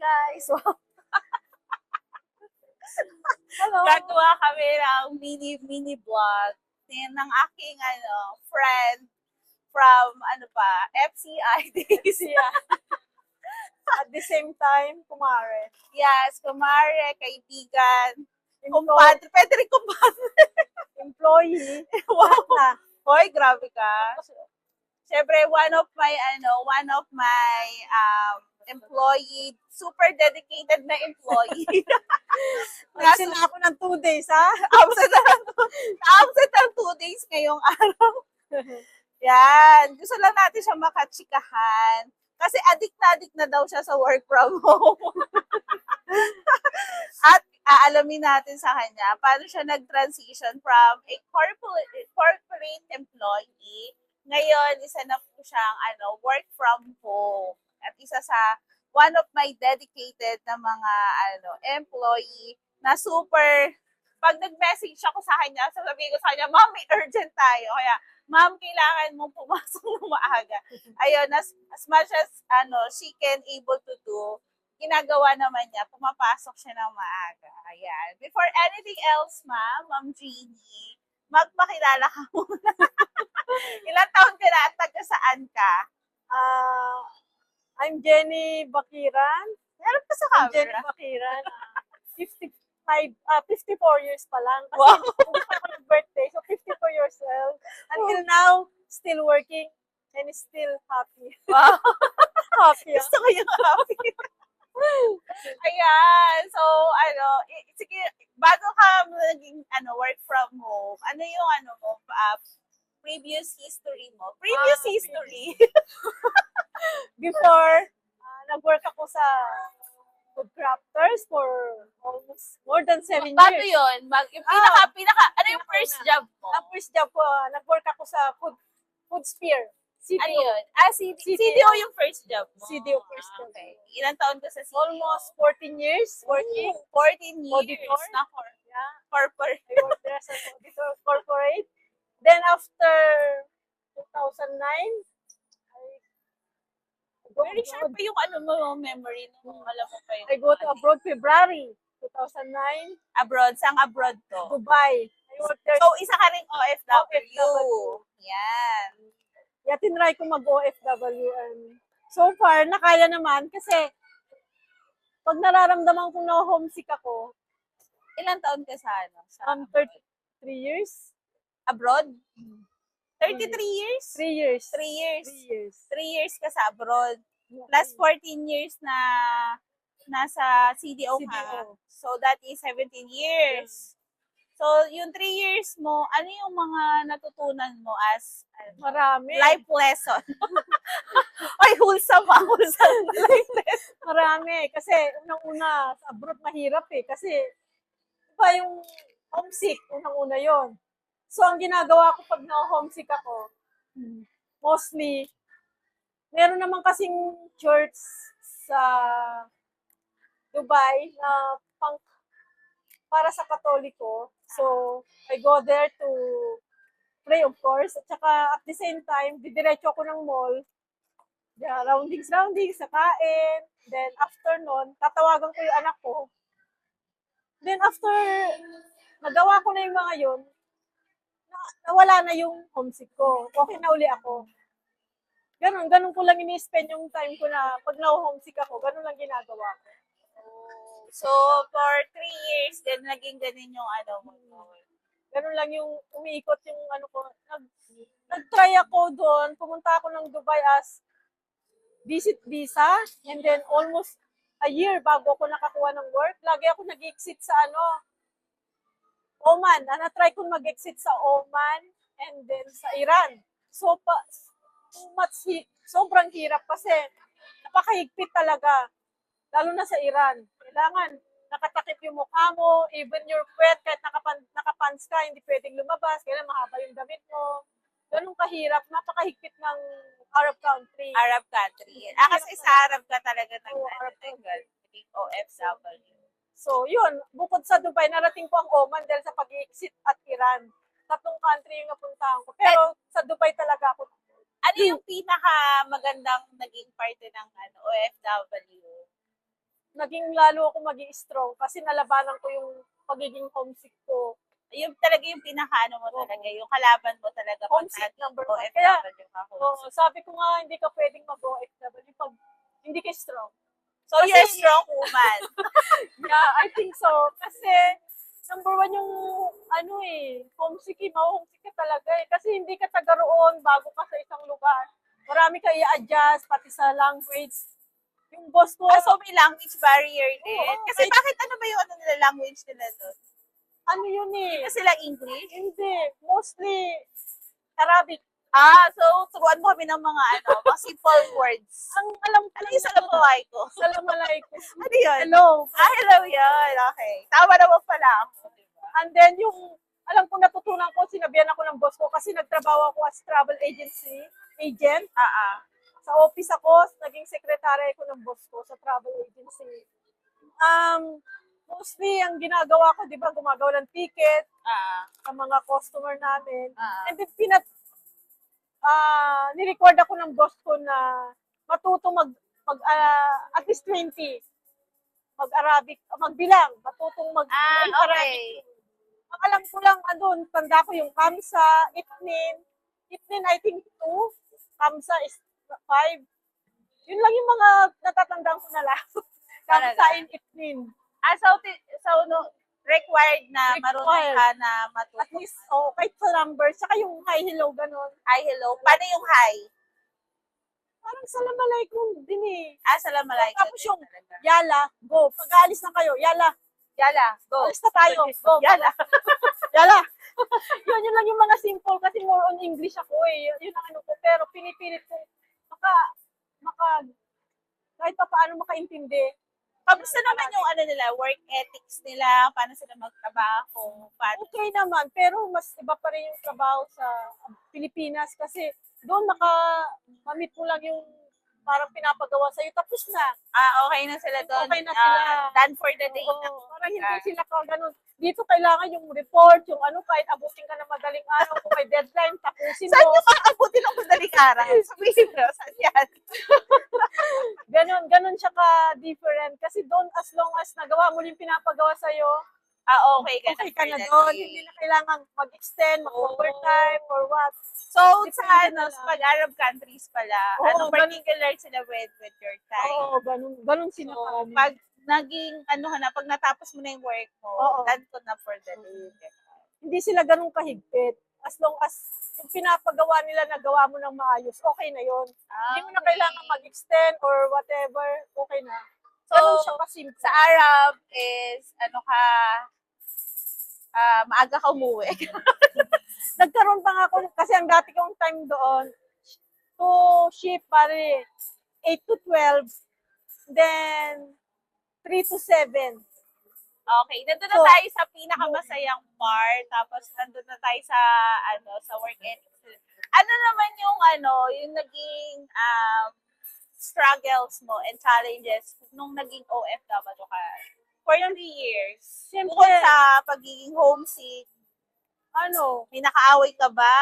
guys! Hello! Gagawa kami ng mini vlog ng aking friend from FCI days. Yeah. At the same time, kumare. Yes, kumare, kaibigan, kumpadre, pwede rin kumpadre. Employee. Wow. Na. Hoy, grabe ka. Siyempre, one of my employee, super dedicated na employee. Absent ako ng 2 days, ha? Absent ng 2 days ngayong araw. Yan. Gusto lang natin siya makatsikahan. Kasi addict na daw siya sa work from home. At aalamin natin sa kanya paano siya nag-transition from a corporate employee. Ngayon, isa na po siyang work from home. At isa sa one of my dedicated na mga employee na super, pag nag-message ako sa kanya, sasabihin ko sa kanya, Ma'am, may urgent tayo. Kaya, Ma'am, kailangan mong pumasok ng maaga. Ayun, as much as she can able to do, ginagawa naman niya, pumapasok siya ng maaga. Ayan. Before anything else, Ma'am Jeannie, magpakilala ka muna. Ilang taon ka na at taga saan ka? I'm Jenny Bakiran. Meron pa sa I'm Jenny camera. Bakiran. 54 years pa lang. Kasi Wow. kung ako nag-birthday, so 54 years old. Until now, still working and still happy. Wow. Happy. Gusto ko yung happy. Ayan. So, sige, bago ka naging work from home, ano yung previous history mo? Previous history. Before, nag-work ako sa food crafters for almost more than 7 Bago years. yun, yung ano yung first job mo? Ang first job ko, nag-work ako sa food sphere. CDO. Ano yun? CDO yung first job mo? CDO first job. Okay. Ilang taon ka sa CDO? Almost 14 years working. 14 years Auditor. na Yeah. corporate. I worked there as an auditor corporate. Then after 2009, Very sharp pa yung memory mo. Alam mo pa yun. I go to abroad February 2009. Abroad? Saan abroad to? Dubai. I worked there. So, isa ka rin OFW. OFW. Yan. Yeah, tinry ko mag-OFW and so far, nakaya naman kasi pag nararamdaman ko na homesick ako, Ilang taon ka sa 33 years? abroad? 33 years? 3 years. 3 years. 3 years. 3 years ka sa abroad. Plus 14 years na nasa CDO ka. CDO. So, that is 17 years. So, yung 3 years mo, ano yung mga natutunan mo as Marami. life lesson? Ay, wholesome ah. Wholesome na life lesson. Marami. Kasi unang-una, sa abroad mahirap eh. Kasi, iba yung homesick, unang-una yon. So, ang ginagawa ko pag na-homesick ako, mostly, meron naman kasing church sa Dubai na para sa Katoliko. So, I go there to pray, of course. At saka, at the same time, didiretso ako ng mall. Yeah, roundings, sa kain. Then, after nun, tatawagan ko yung anak ko. Then, after nagawa ko na yung mga yun, nawala na yung homesick ko. Okay na uli ako. Ganun ko lang ini-spend yung time ko na pag na-homesick ako, ganun lang ginagawa ko. So, for 3 years, then naging ganun yung mo. Ganun lang yung umiikot yung ko. Nag-try ako doon. Pumunta ako ng Dubai as visit visa. And then almost a year bago ako nakakuha ng work. Lagi ako nag-exit sa Oman. Na-try ko mag-exit sa Oman and then sa Iran. So, sobrang hirap kasi napakahigpit talaga. Lalo na sa Iran. Kailangan nakatakip yung mukha mo, even your puwet, kahit nakapants ka, hindi pwedeng lumabas, kailangan mahaba yung damit mo. Ganun kahirap, napakahigpit ng Arab country. Arab country. Kasi sa Arab ka talaga naging OFW. So, yun, bukod sa Dubai, narating ko ang Oman dahil sa pag-exit at Iran. 3 country yung napuntahan ko. Pero sa Dubai talaga ako. Ano yung pinaka magandang naging parte ng OFW? naging lalo ako maging strong kasi nalabanan ko yung pagiging homesick ko. Yung talaga yung pinakaano mo talaga, yung kalaban mo talaga. Homesick number one. OFW Kaya, ka, homesick. sabi ko nga, hindi ka pwedeng mag-OFW pag hindi ka strong. So, Kasi- you're a strong woman. Yeah, I think so. Kasi, number one yung, homesick, ma-homesick ka talaga eh. Kasi hindi ka taga roon, bago ka sa isang lugar. Marami ka i-adjust, pati sa language. Yung boss ko, So may language barrier din. Oo, Kasi bakit ano ba yung nila language nila doon? ano yun eh? Kasi sila English? Hindi, mostly Arabic. So turuan mo kami ng mga mga simple words. Ang alam ko Ano lang yung salamuhay ko? Assalamualaikum. Ano yun? Hello. Hello yun. Okay. Tama naman pala ako. Diba? And then yung, alam ko natutunan ko, sinabihan ako ng boss ko kasi nagtrabaho ako as travel agency agent. Sa office ako, naging secretary ko ng boss ko sa travel agency. Mostly, ang ginagawa ko, di ba, gumagawa ng ticket sa mga customer namin. And then, nirecord ako ng boss ko na matuto at least 20 mag-Arabic, magbilang, matutong Okay. Ang alam ko lang, tanda ko yung Kamsa, Itnin, I think 2, Kamsa is 5. Yun lang yung mga natatandaan ko na lang. Kamsa and Itnin. Required na marunong ka na At matuto. least, kahit sa numbers, saka yung hi, hello, ganon. Hi, hello. Paano yung hi? Parang salamalaikum din eh. Assalamualaikum. Tapos yung yala, go. Pag aalis na kayo, yala. Yala, go. Alis na tayo, go. Yala. Yala. yun lang yung mga simple kasi more on English ako eh. Yun ang ko. Pero pinipilit ko kahit pa paano makaintindi. Kamusta naman yung nila, work ethics nila, paano sila magtrabaho, paano? Okay naman, pero mas iba pa rin yung trabaho sa Pilipinas kasi doon mamit mo lang yung parang pinapagawa sa'yo, tapos na. Okay na sila doon. Okay na sila. Done for the day. Oo, parang hindi sila ganun. Dito kailangan yung report, yung kahit abutin ka na madaling araw, kung may deadline, tapusin Saan mo. nyo kakabutin ng madaling araw? Sabihin mo, saan yan? Ganon siya ka-different. Kasi doon, as long as nagawa mo yung pinapagawa sa'yo, Okay ka okay na ka for na the doon. day. Hindi na kailangan mag-extend, mag-overtime, or what. So, Depende na lang. sa pag-Arab countries pala, Oo, particular sila with your time? Oo, ganon sila So, kami. pag naging, pag natapos mo na yung work mo, Oo. done ko na for the day. Hindi sila ganun kahigpit. As long as yung pinapagawa nila nagawa mo ng maayos, okay na yon. Hindi mo na kailangan mag-extend or whatever, okay na. Ganun siya kasimple. Sa Arab is, maaga ka umuwi. Nagkaroon pa nga ako, kasi ang dati kong time doon, shift pare, 8 to 12, then 3 to 7. Okay, nandun na So, tayo sa pinakamasayang part, tapos nandun na tayo sa work ethics. Ano naman yung yung naging struggles mo and challenges nung naging OFW ka for 3 years? Siyempre, Bukod sa pagiging homesick, may nakaaway ka ba?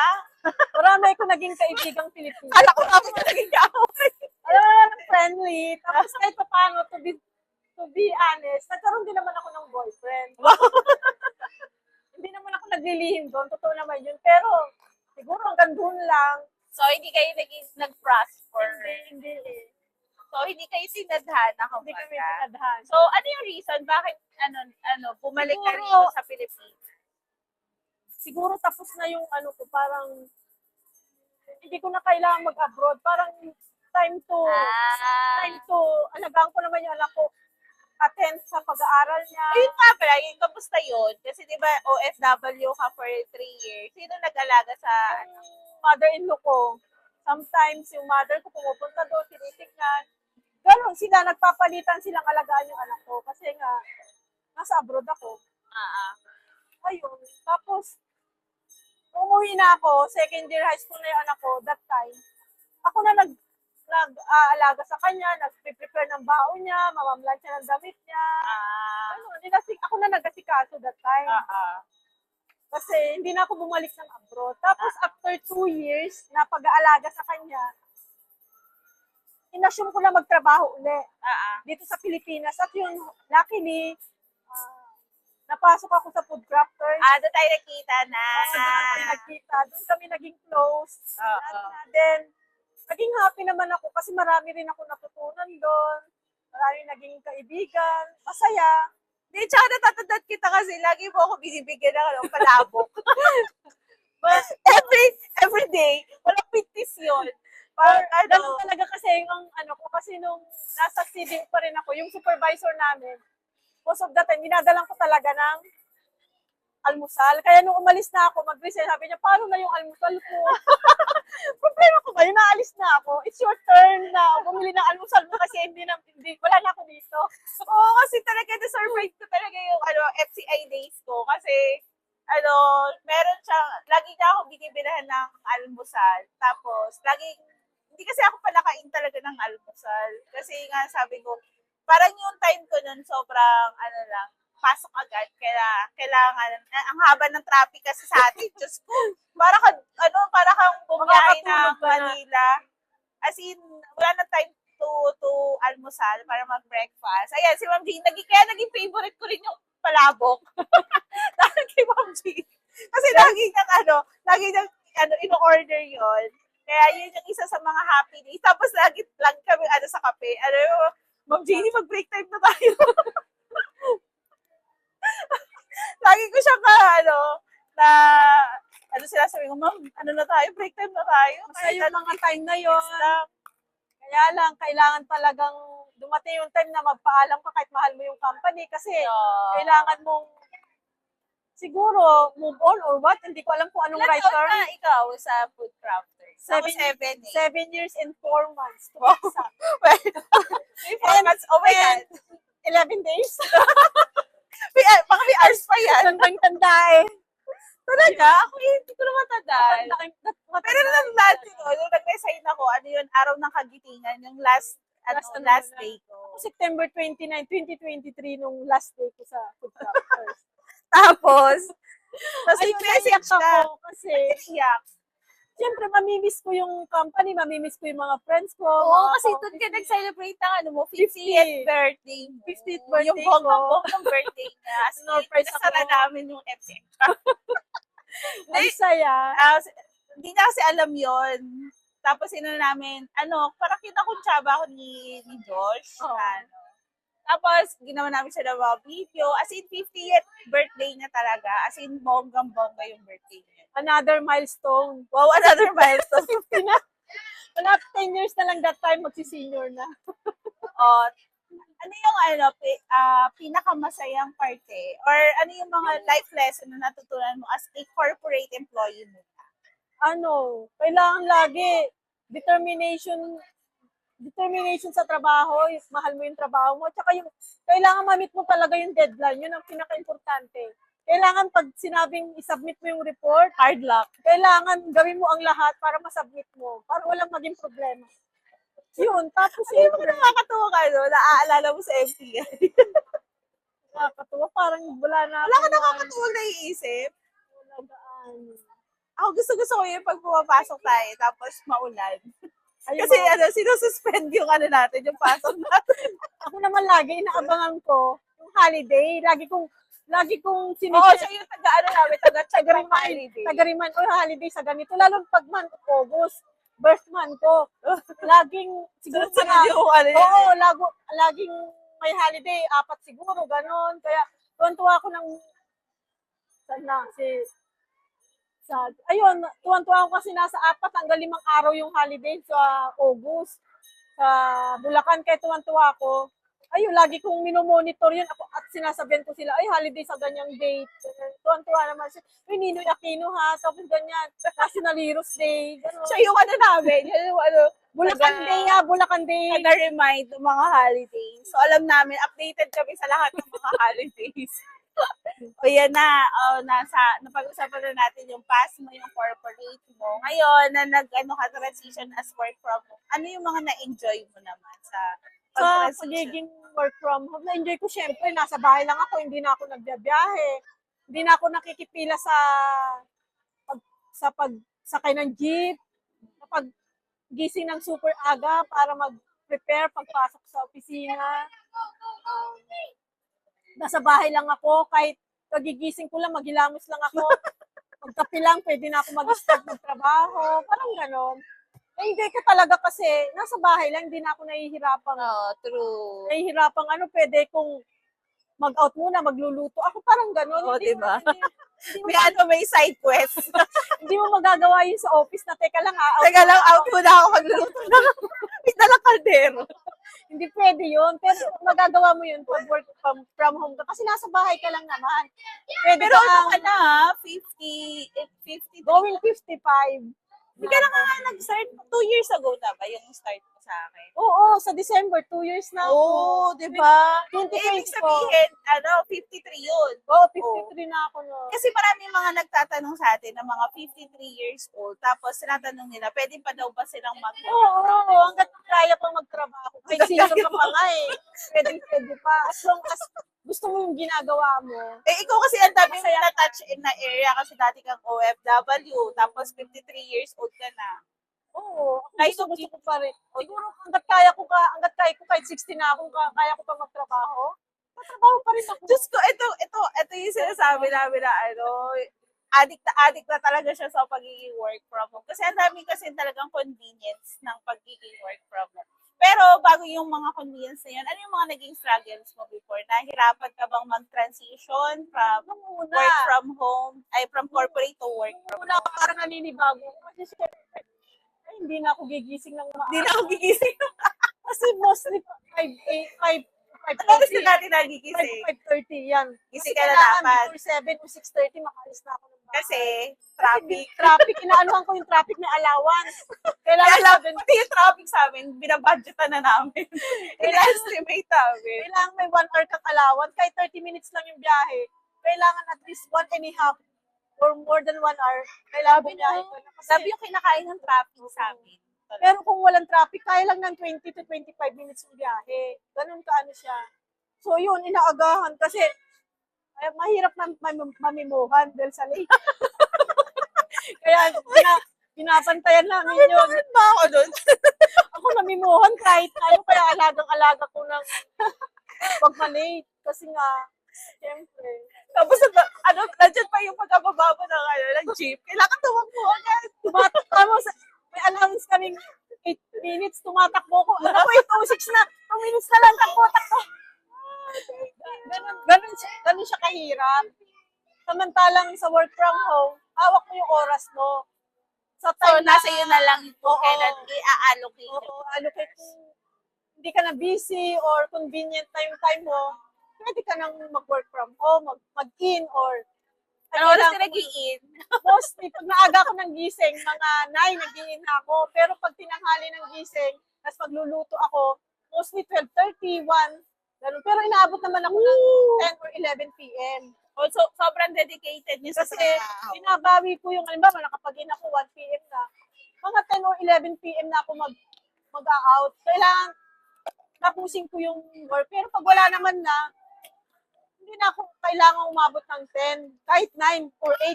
marami ko naging kaibigang Pilipino. Kala ko kami na naging kaaway. Alam mo naman, friendly. Tapos kahit pa paano, to be honest, nagkaroon din naman ako ng boyfriend. Hindi naman ako naglilihim doon, totoo naman yun. Pero, siguro hanggang doon lang. So, hindi kayo nag-prosper. Hindi. So, hindi kayo sinadhana Hindi kami kumbaga. pinadhan. So, ano yung reason bakit bumalik ka Siguro- rito sa Pilipinas? Siguro tapos na yung ko, parang hindi ko na kailangan mag-abroad. Parang time to, alagaan ko naman yung anak ko, attend sa pag-aaral niya. Ayun nga pala, kamusta yun? Kasi di ba OFW ka for 3 years. Sino nag-alaga sa Yung mother-in-law ko, sometimes yung mother ko pumupunta doon, tinitignan. Ganon sila, nagpapalitan silang alagaan yung anak ko. Kasi nga, nasa abroad ako. Ayun. Tapos, umuwi na ako, second year high school na yung anak ko, that time. Ako na nag-aalaga sa kanya, nag-prepare ng baon niya, mamamlan siya ng damit niya. Ako na nag-asikaso that time. Kasi hindi na ako bumalik ng abroad. Tapos after 2 years na pag-aalaga sa kanya, inassume ko na magtrabaho uli Ah, dito sa Pilipinas. At yun, luckily, ah, napasok ako sa food crafters. doon tayo nakita na. Doon kami nagkita, doon kami naging close. Oo. Lahat na din. Naging happy naman ako kasi marami rin ako natutunan doon. Marami naging kaibigan. Masaya. Di, tsaka natatandaan kita kasi lagi mo ako binibigyan ng palabok. But every day, walang pintis yun. Parang Ganun talaga kasi yung ano ko, kasi nung nasa seeding pa rin ako, yung supervisor namin, most of the time, dinadalan ko talaga ng almusal. Kaya nung umalis na ako, mag-resign, sabi niya, paano na yung almusal ko? Problema ko ba? Yung naalis na ako, it's your turn na bumili ng almusal mo kasi wala na ako dito. Oo, kasi talaga na-surprise ko talaga yung FCI days ko. Kasi, meron siyang, lagi niya ako binibilahan ng almusal. Tapos, hindi kasi ako palakain talaga ng almusal. Kasi nga, sabi ko, parang yung time ko nun, sobrang, pasok agad. Kailangan, ang haba ng traffic kasi sa atin. Diyos ko, para kang bumiyahe ng Makakatulog ka na. Manila. As in, wala na time to almusal para mag-breakfast. Ayan, si Ma'am Jean, kaya naging favorite ko rin yung palabok. Dahil kay Ma'am Jean. Kasi lagi niyang, in-order yon. Kaya yun yung isa sa mga happy days. Tapos lagi lang kami, sa kape. Ma'am Jean, mag-break time na tayo. Lagi ko siya sinasabi ko, Ma'am, na tayo, break time na tayo. Kasi yung mga time na yun, lang. kaya lang, kailangan talagang dumating yung time na magpaalam ka kahit mahal mo yung company kasi kailangan mong siguro move on or what. Hindi ko alam kung anong right Ilan taon term. na ikaw sa food crafters? Ako 7 eh. 7 years and 4 months. To Wow. be exact. Well, oh my God. 11 days. Baka may hours pa yan. Tandang-tanda eh. Talaga? Ako hindi ko na matandaan. Pero nung dati, nung nag-resign ako, yun, araw ng kagitingan, yung last day ko. September 29, 2023 nung last day ko sa food crafters. Tapos Ayun, message naiyak ka. ako kasi Iyak. siyempre mamimiss ko yung company, mamimiss ko yung mga friends ko. Oo, mga kasi doon ka ka-office nag-celebrate ng 50th birthday mo. 50th birthday yung bonggang birthday niya. As in, Surprise pinasara ako. namin yung FC. Ang saya. Hindi na kasi alam yon. Tapos namin, parang kinakuntsaba ako ni Josh. Oo. Tapos, ginawa namin siya ng mga video. As in, 50th birthday niya talaga. As in, bonggang-bongga yung birthday niya. Another milestone. Wow, another milestone. 50 na. Wala, 10 years na lang that time, magsi-senior na. Ano yung pinakamasayang parte? Or ano yung mga life lesson na natutunan mo as a corporate employee mo? Kailangan lagi determination sa trabaho, mahal mo yung trabaho mo, tsaka yung, kailangan ma-meet mo talaga yung deadline, yun ang pinaka-importante. Kailangan pag sinabing isubmit mo yung report, hard luck. Kailangan gawin mo ang lahat para masubmit mo, para walang maging problema. Yun, tapos Ano yung nakakatawa ka, naaalala mo sa FTI? nakakatuwa, parang wala na. Wala ka nakakatuwag naiisip? Ako gusto ko yung pag pumapasok tayo, tapos maulan. Kasi sinususpend yung natin, yung pasok natin. Ako naman lagi, inaabangan ko yung holiday. Lagi kong Oo, siya siya yung taga-remind. taga-remind ko yung holiday sa ganito. Lalo pag month of August, birth month ko. Laging, siguro Sunod-sunod yung oo, laging may holiday, 4 siguro, ganon. Kaya, tuwan-tuwa ako tuwan-tuwa ako kasi nasa 4 hanggang 5 araw yung holiday sa August. Sa Bulacan, kaya tuwan-tuwa ako. Ayun, lagi kong minomonitor yun ako at sinasabihan ko sila, holiday sa ganyang date. Tuwan-tuwa naman siya. Ninoy Aquino ha, tapos ganyan. National Heroes Day. Ganun. Siya yung namin, Bulacan Day. Taga-remind ng mga holidays. So, alam namin, updated kami sa lahat ng mga holidays. O yan na, napag-usapan na natin yung past mo, yung corporate mo. Ngayon, na transition as work from home, ano yung mga na-enjoy mo naman sa Sa pag-transition? pagiging work from home, na-enjoy ko syempre, nasa bahay lang ako, hindi na ako nagbiyahe. Hindi na ako nakikipila sa pagsakay ng jeep, kapag gising ng super aga para mag-prepare pagpasok sa opisina. Um, Nasa bahay lang ako, kahit kagigising ko lang, maghilamos lang ako. Pagkapi lang, pwede na ako mag-start magtrabaho. Parang ganon. Eh, hindi ko talaga kasi, nasa bahay lang, hindi na ako nahihirapan. Oh, true. Nahihirapan pwede kong mag-out muna, magluluto. Ako parang ganon. Oo, Hindi diba? mo- hindi mo May side quest. hindi mo magagawa yun sa office na, teka lang out Teka lang, muna out ako." muna ako, magluluto lang ako. May dalang kaldero. Hindi pwede yun. Pero magagawa mo yun pag work from home ka. Kasi nasa bahay ka lang naman. Pwede Pero ano kang ka na, 50, going 55. Hindi ka na nga nag-start. 2 years ago na ba yung start mo sa akin? Oo, sa December, 2 years na ako. Oo, di ba? 2024. Ibig sabihin, 53 yun. Oo, 53 na ako no. Kasi marami mga nagtatanong sa atin na mga 53 years old, tapos tinatanong nila, pwede pa daw ba silang mag Oo, hanggat kaya pang magtrabaho. May senior ka pa nga eh. Pwede pa. As long as gusto mo yung ginagawa mo. Eh, ikaw kasi ang dami mo Masaya ka. na-touch in na area kasi dati kang OFW, tapos 53 years old ka na. Oo, Kahit gusto ko pa rin. Siguro hanggat kaya ko kahit 60 na ako, kaya ko pa magtrabaho. Magtrabaho pa rin ako. Diyos ko, ito yung sinasabi namin na addict na talaga siya sa pagiging work from home. Kasi ang dami kasi talagang convenience ng pagiging work from home. Pero bago yung mga convenience na yun, ano yung mga naging struggles mo before? Nahihirapan ka bang mag-transition from Nung una, work from home, from corporate to work from nung una ako parang naninibago. Kasi syempre, ay, hindi na ako gigising ng Hindi na ako gigising. Kasi mostly 5 Ano oras ka natin nagigising? 5:30 yan. Gising Kasi ka na kailangan dapat. before 7 o 6:30 makaalis na ako ng bahay. Kasi, Traffic. traffic. Inaanuhan ko yung traffic na allowance. Kaya Kailangan alam, 7, pati yung traffic sa amin, binabudgetan na namin. Ina-estimate namin. kailangan may 1 hour kang allowance. Kahit 30 minutes lang yung biyahe. Kailangan at least 1.5 or more than 1 hour. Kailangan bumiyahe ko na. Kasi, Sabi yung kinakain ng traffic sa amin. pero kung walang traffic, kaya lang ng 20 to 25 minutes yung biyahe. Ganun kaano siya. So yun, inaagahan kasi mahirap mamimuhan dahil sa late. Kaya pinapantayan namin yun. Bakit ba ako doon? Ako namimuhan kahit ano, kaya alagang-alaga ko ng wag malate. Kasi nga, siyempre, Tapos, nandiyan pa yung pagkababa mo ng jeep. Kailangan tumakbo agad. tumatakbo may allowance kaming 8 minutes, tumatakbo ko. Ano ko, 8:06 na, 2 minutes na lang, takbo. Ganun siya kahirap. Samantalang sa work from home, hawak mo yung oras mo. Sa So, time nasa iyo na lang kung Oo. kailan i-allocate. Oo, allocate kung hindi ka na busy or convenient na yung time mo, pwede ka nang mag-work from home, mag-in or Ano oras ka nag-i-in? mostly, pag naaga ako ng gising, mga 9, nag-in ako. Pero pag tinanghali ng gising, tapos magluluto ako, mostly 12:30, 1, ganun. Pero inaabot naman ako ng 10 or 11 p.m. So, sobrang dedicated niya sa Kasi trabaho. binabawi ko yung, halimbawa, nakapag-in ako 1 p.m. na, mga 10 or 11 p.m. na ako mag-out. Kailangan tapusin ko yung work. Pero pag wala naman na, hindi na ako kailangan umabot ng 10, kahit 9 or 8.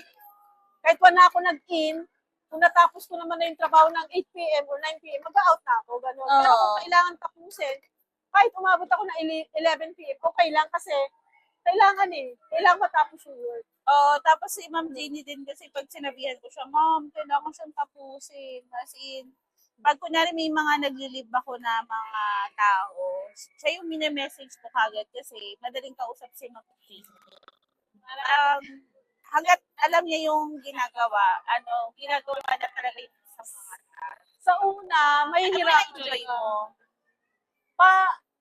Kahit 1 na ako nag-in, kung natapos ko naman na yung trabaho ng 8 p.m. or 9 p.m., mag-out na ako. Ganun. Pero Oo. kung kailangan tapusin, kahit umabot ako ng 11 p.m., okay lang kasi kailangan matapos yung work. Tapos si Ma'am Jenny din kasi pag sinabihan ko siya, Ma'am, kailangan siyang tapusin. As in, pag kunyari may mga naglilib ako na mga tao, siya yung mini-message ko kagad kasi madaling kausap si Ma'am Jenny. Hanggat alam niya yung ginagawa na talaga yun sa mga tao. Sa una, may Ano hirap na-enjoy mo?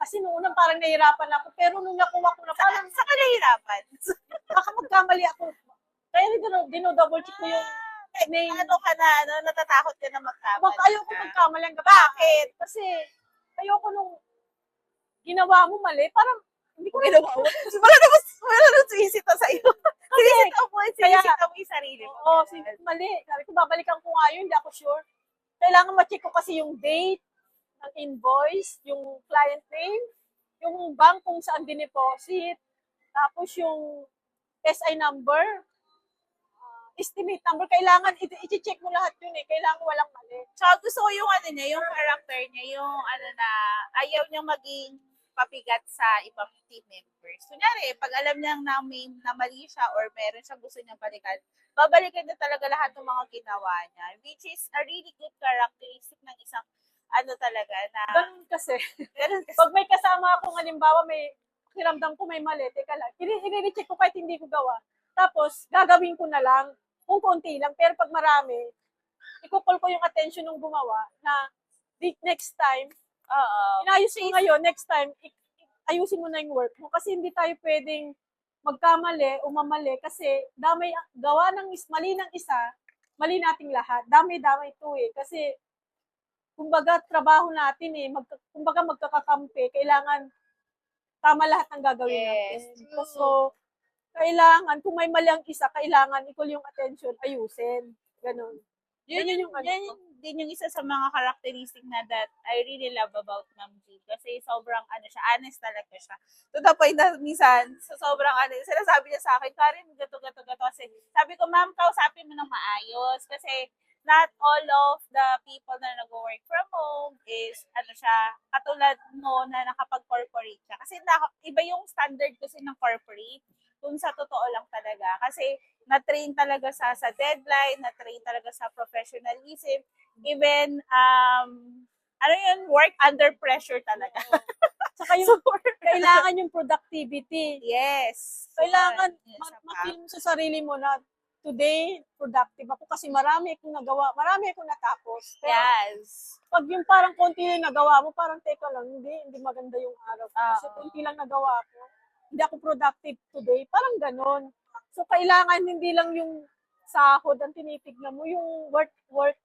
kasi noon parang nahihirapan ako. Pero nung nakuha ko na, parang Sa ka nahihirapan? baka magkamali ako. Kaya dino-double check ko yung name. Ano ka na, natatakot ka na magkamali? Ayoko magkamali ang Bakit? Kasi ayoko nung ginawa mo mali. Parang hindi ko Ginawa mo? Wala naman sumisita sa iyo. Sinisita mo yung sarili mo. Oo, mali. Sabi ko, babalikan ko nga yun, hindi ako sure. Kailangan ma-check ko kasi yung date ng invoice, yung client name, yung bank kung saan dineposit, tapos yung SI number, estimate number. Kailangan, i-check mo lahat yun eh. Kailangan walang mali. Tsaka gusto ko yung ano niya, yung character niya, yung ano na, ayaw niya maging papigat sa ibang team members. Kunyari, pag alam niyang na mali siya or meron siyang gusto niyang balikan, babalikan niya talaga lahat ng mga ginawa niya. Which is a really good characteristic ng isang ano talaga na, Ganun kasi. ganun kasi. Pag may kasama akong halimbawa, may kiramdam ko may mali, teka lang, i-recheck ko kahit hindi ko gawa. Tapos, gagawin ko na lang, kung konti lang. Pero pag marami, i-call ko yung attention ng gumawa na next time, Oo. inayos mo ngayon, next time, ayusin mo na yung work mo. Kasi hindi tayo pwedeng magkamali o mamali kasi gawa ng mali ng isa, mali nating lahat. Dami-dami ito eh. Kasi, kumbaga, trabaho natin eh. Kumbaga, magkakakampi. Kailangan tama lahat ng gagawin Yes, natin. true. So, kailangan, kung may mali ang isa, kailangan i-call yung attention, ayusin. Ganun. Yun Yan yung, ano yan ko. din yung isa sa mga characteristic na that I really love about Ma'am G. Kasi sobrang ano siya, honest talaga siya. To the point na minsan, sa sobrang ano, sinasabi niya sa akin, Karen, gato. Kasi sabi ko, ma'am, kausapin mo ng maayos. Kasi not all of the people na nag-work from home is, ano siya, katulad mo na nakapag-corporate siya. Kasi iba yung standard kasi ng corporate kung sa totoo lang talaga. Kasi na-train talaga sa deadline, na-train talaga sa professionalism, even, ano yun, work under pressure talaga. Saka yung, kailangan yung productivity. Yes. Kailangan Yes, ma-feel mo sa sarili mo na today, productive ako kasi marami akong nagawa, marami akong natapos. Pero Yes. pag yung parang konti lang nagawa mo, parang teka lang, hindi maganda yung araw. Kasi konti lang nagawa ko, hindi ako productive today. Parang ganon. So, kailangan hindi lang yung sahod ang tinitignan mo, yung work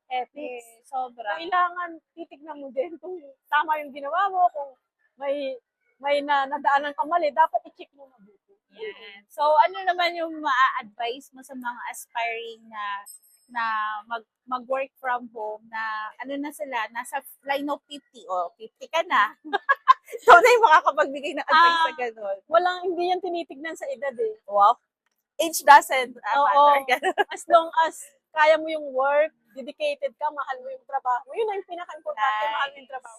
ethics. Yes, sobra. Kailangan titignan mo din kung tama yung ginawa mo, kung may nadaanan ka mali, dapat i-check mo mabuti. Yan. So, ano naman yung ma-advise mo sa mga aspiring na mag-work from home na ano na sila, nasa line of 50 o 50 ka na. So, na yung makakapagbigay ng advice sa ganun. Hindi yan tinitignan sa edad eh. Wow. Age doesn't Oo. matter. As long as kaya mo yung work, dedicated ka, mahal mo yung trabaho. Yun ang pinaka-importante, Nice. mahal mo yung trabaho.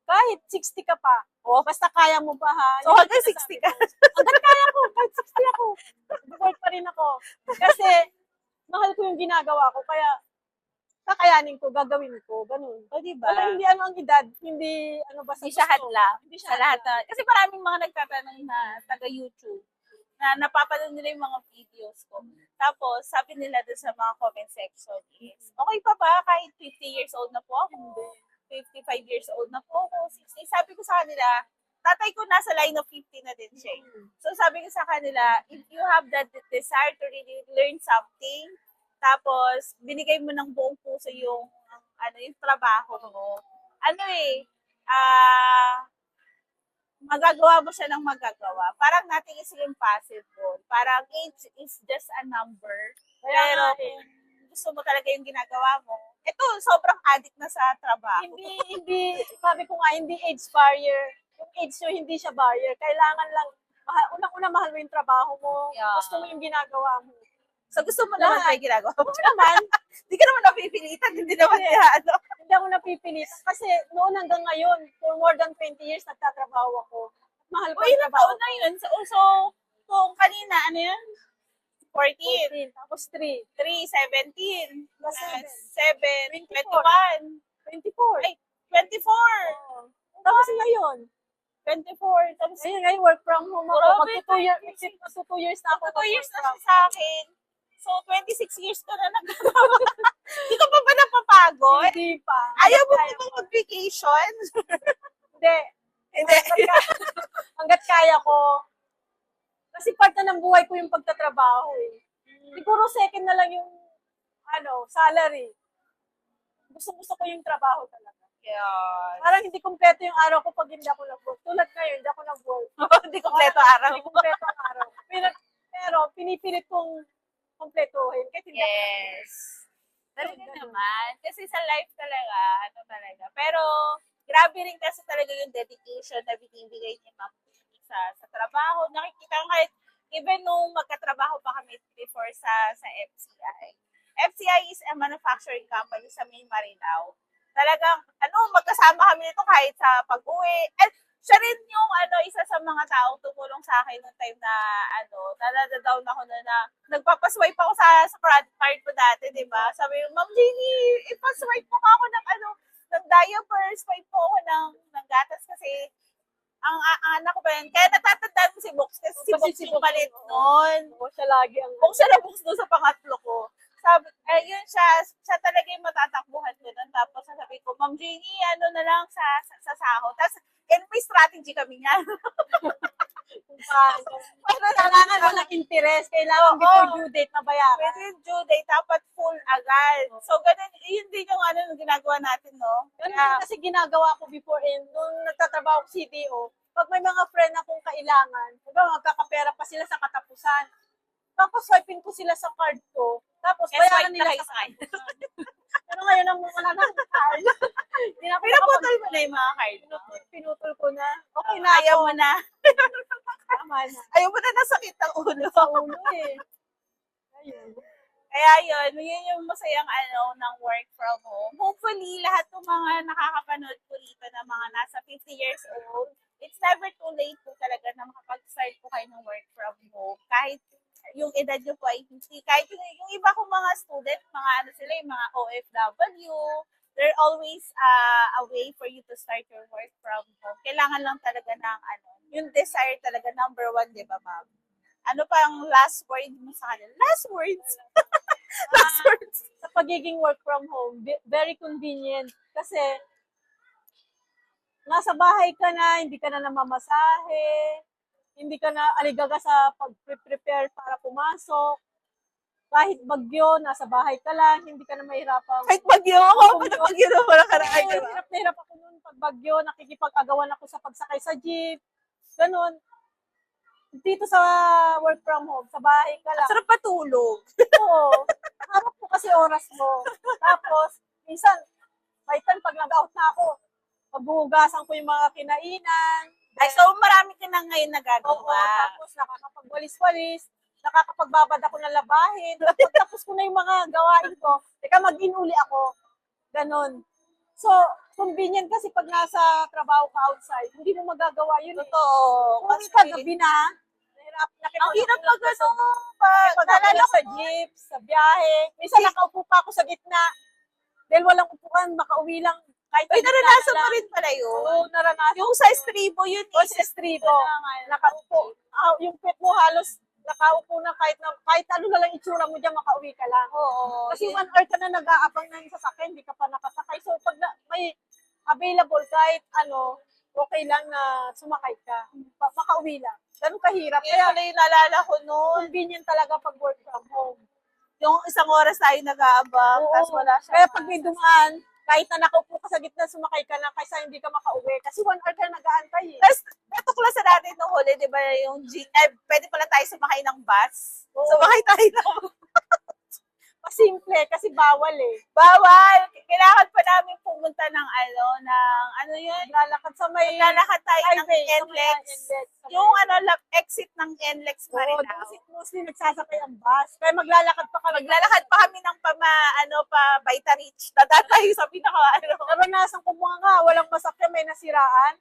Kahit 60 ka pa, basta kaya mo pa ha. So, Yun ang hanggang sinasabi 60 ka. ko. Hanggang kaya ko, kahit 60 ako. Work pa rin ako. Kasi, mahal ko yung ginagawa ko, kaya kakayanin ko, gagawin ko, ganun. O, diba? Wala, hindi ano ang edad, hindi ano ba sa Hindi siya gusto. hadlang Hindi siya sa lahat hadlang. na, kasi maraming mga nagtatanong na taga-YouTube na napapanood nila yung mga videos ko. Tapos, sabi nila dun sa mga comment section is, okay pa ba kahit 50 years old na po ako? 55 years old na po ako, 60. Sabi ko sa kanila, tatay ko nasa line of 50 na din siya. So sabi ko sa kanila, if you have that desire to really learn something, tapos binigay mo ng buong puso yung yung trabaho mo. Magagawa mo siya ng magagawa. Parang nothing is impossible. Parang age is just a number. Pero kung gusto mo talaga yung ginagawa mo, ito, sobrang addict na sa trabaho. Hindi, sabi ko nga, hindi age barrier. Yung age nyo, hindi siya barrier. Kailangan lang, unang-una mahal mo yung trabaho mo. Yeah. Gusto mo yung ginagawa mo. So, gusto mo naman Lahat. may ginagawa mo. Oo naman. Hindi ka naman napipilitan, hindi naman Hindi ako napipilitan. Kasi noon hanggang ngayon, for more than 20 years, nagtatrabaho ako. Mahal ko yung ilang trabaho taon na yun. So, kung kanina, 14, Tapos 3. 3, 17, Plus 7, 24. 21, 24. Ay, 24, Tapos ngayon, 24, tapos ngayon work from home ako. Grabe, Magto 2 years na ako. 2 years na siya sa akin. So, 26 years ka na nagtatrabaho. Hindi ka pa ba napapagod? Hindi pa. Ayaw mo pa bang mag-vacation? Hindi. Hindi. Hanggat kaya ko. Kasi part na ng buhay ko yung pagtatrabaho eh. Siguro second na lang yung salary. Gusto ko yung trabaho talaga. Yes. Parang hindi kumpleto yung araw ko pag hindi ako nag-work. Tulad ngayon, hindi ako nag-work. Hindi kompleto araw Hindi mo. kumpleto ang araw. Pero pinipilit kong kumpletuhin. Kasi hindi ako Yes. Talaga naman. Kasi sa life talaga, Pero, grabe rin kasi talaga yung dedication na binibigay ni Ma'am sa trabaho. Nakikita kahit, even nung magkatrabaho pa kami before or sa FCI. FCI is a manufacturing company sa Main Marilao. Talagang, magkasama kami nito kahit sa pag-uwi. At siya rin yung, isa sa mga taong tumulong sa akin noong time na, nalada-down ako na nagpapaswipe ako sa credit card ko dati, di ba? Sabi yung, Ma'am Jeannie, ipaswipe mo ako ng diaper, swipe mo ako ng gatas kasi ang anak ko pa yun. Kaya natatandaan mo si Box kasi si Box yung malit noon. Oo, siya lagi ang... Kung siya na Box doon sa pangatlo ko. Sabi, yun siya talaga yung matatakbuhan ko doon. Tapos sasabi ko, Ma'am Jeannie, na lang sa sahod. Tapos, may strategy kami nga. Kailangan mo ng interest. Kailangan before due date na bayaran. Pwede yung due date, dapat full agad. So, ganun, yun din yung ginagawa natin, no? Ganun din kasi ginagawa ko before nung nagtatrabaho ko CDO, pag may mga friend akong kailangan, magkakapera pa sila sa katapusan. Tapos swiping ko sila sa card ko. Tapos bayaran nila sa card. Pero ngayon ang wala na akong card. Pinaputol mo na yung mga card. Pinutol ko na. Okay na Ayaw ako. mo na. Tama na. Ayaw mo na nasakit ang ulo. Sa ulo eh. Ayun. Kaya yun yung masayang ng work from home. Hopefully, lahat ng mga nakakapanood ko rito na mga nasa 50 years old, it's never too late po talaga na makapag-start po kayo ng work from home. Kahit yung edad nyo po ay hindi. Kahit yung iba kong mga student, yung mga OFW, there always a way for you to start your work from home. Kailangan lang talaga ng yung desire talaga, number one, di ba, ma'am? Ano pa ang last word mo sa kanila? Last words. Last words. Sa pagiging work from home, very convenient. Kasi, nasa bahay ka na, hindi ka na namamasahe, hindi ka na aligaga sa pag-prepare para pumasok. Kahit bagyo, nasa bahay ka lang, hindi ka na mahirapang... Kahit bagyo ako, bagyo na wala ka na kayo. Hirap na hirap ako noon pag bagyo, nakikipag-agawan ako sa pagsakay sa jeep. Ganon. Dito sa work from home, sa bahay ka lang. Sarap patulog. Oo. Harap mo kasi oras mo. Tapos, minsan, may time pag nag-out na ako, paghuhugasan ko yung mga kinainan. Ay, so marami ka na ngayon Oo, nagagawa. tapos nakakapagwalis-walis, nakakapagbabad ako ng labahin. Pagtapos ko na yung mga gawain ko, teka, mag-in-uli ako. Ganon. So, convenient kasi pag nasa trabaho ka outside, hindi mo magagawa yun. Totoo. Kung ka gabi na, Ang hirap pag pag sa jeep, sa biyahe. Minsan nakaupo pa ako sa gitna. Dahil walang upuan, makauwi lang. Kahit Uy, naranasan mo rin pala yun. Oo, naranasan. Yung sa estribo, yun O sa street, nakaupo. Yung pet mo halos nakaupo na kahit ano na lang itsura mo dyan, makauwi ka lang. Oo. Kasi 1 hour ka na nag-aabang ng sasakyan, hindi ka pa nakasakay. So, pag may available kahit okay lang na sumakay ka. Makauwi lang. Ganun kahirap. Kaya Kaya, yung naalala ko noon, convenient talaga pag work from home. yung isang oras tayo nag-aabang, Oo. tapos wala siya. Kaya pag may dumaan, kahit na nakaupo ka sa gitna, sumakay ka na kaysa hindi ka makauwi. Kasi 1 hour ka nag-aantay eh. Tapos, natuklasan natin nung huli, di ba, pwede pala tayo sumakay ng bus. Oo. Sumakay tayo ng Pasimple, kasi bawal eh. bawal. Kailangan pa namin pumunta ng yun? Lalakad sa may Lalakad tayo ng highway, sa may NLEX. NLEX. Yung exit ng NLEX Oo, Marilao. kasi mostly nagsasakay ang bus. Kaya maglalakad pa kami. Maglalakad pa kami ng pa Baita Reach. Tata tayo sa Naranasan ko mga nga, walang masakyan, may nasiraan.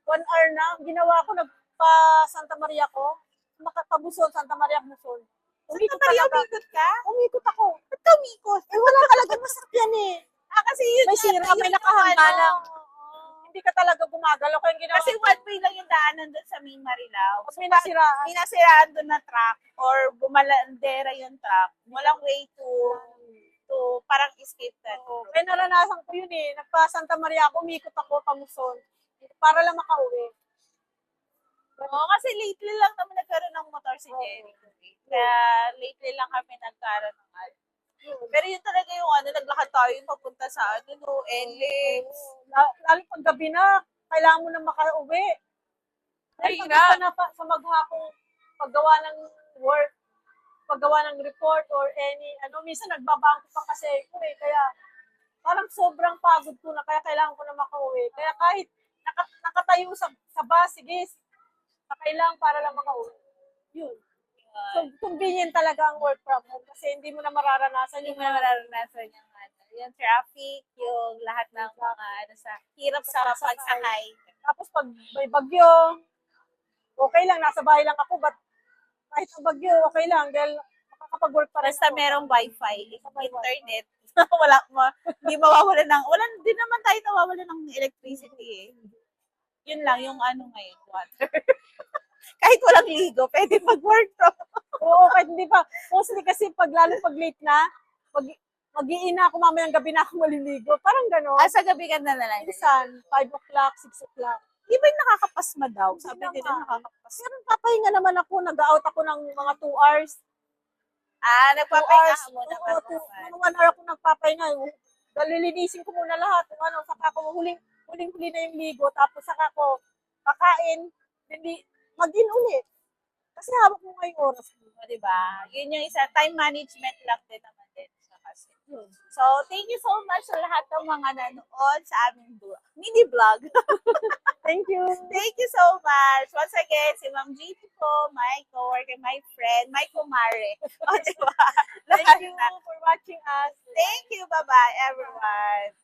1 hour na. Ang ginawa ko, nagpa Santa Maria ko. Makapabusol, Santa Maria Buzol. Santa Maria, umikot ka? Umikot ako. Ba't ka umikot? Wala talaga masakyan eh. Kasi yun May sira, may nakahanga lang. Oo. Hindi ka talaga gumagalaw. Kaya yung ginawa Kasi ko, one way lang yung daanan doon sa Main Marilao. tapos may nasiraan. May nasiraan doon na truck or bumalandera yung truck. Walang way to parang escape that. Oo. Kaya naranasan ko yun eh. Nagpa Santa Maria ako, umikot ako, pamusol. Para lang makauwi. Oo, kasi lately lang naman nagkaroon ng motor si Jenny. Kaya lately lang kami nagkaroon ng Pero yun talaga yung naglakad tayo papunta sa NLEX. Lalo pag gabi na, kailangan mo na makauwi. Ay, Ay, nga. pag na sa maghapong paggawa ng work, paggawa ng report or minsan nagbabangko pa kasi ako eh. Kaya parang sobrang pagod ko na, kaya kailangan ko na makauwi. Kaya kahit nakatayo sa bus, sige, sakay lang para lang makauwi. Yun. So, convenient talaga ang work from home kasi hindi mo na mararanasan Hindi yung mo na mararanasan yung traffic, yung lahat ng mga hirap sa pagsakay. Tapos pag may bagyo, okay lang, nasa bahay lang ako, but kahit ang bagyo, okay lang dahil makakapag-work pa rin Basta ako. merong wifi, internet, hindi mawawala di naman tayo nawawala ng electricity eh. Yun lang yung ngayon, water. Kahit walang ligo, pwede mag-work from. Oo, kahit hindi pa. Mostly kasi lalo pag late na, mag-iina ako mamayang gabi na ako maliligo. Parang gano'n. Sa gabi ka na lang. Minsan, 5 o'clock, 6 o'clock. Di ba yung nakakapasma daw? Sabi Hindi nila naman. nakakapasma. Pero papahinga naman ako, nag-out ako ng mga 2 hours. Nagpapahinga ka muna. Oo, mga 1 hour ako nagpapahinga. Dalilinisin ko muna lahat. Saka ako huling-huli na yung ligo. Tapos saka ako kakain. Mag-in ulit. Kasi hawak mo ngayong oras. Di ba? Yun yung isa. Time management lang din naman din. Kasi. So, thank you so much sa lahat ng mga nanood sa aming mini vlog. Thank you. Thank you so much. Once again, si Ma'am GT po, my coworker, my friend, my kumare. O, diba? Thank you for watching us. Thank you. Bye-bye, everyone.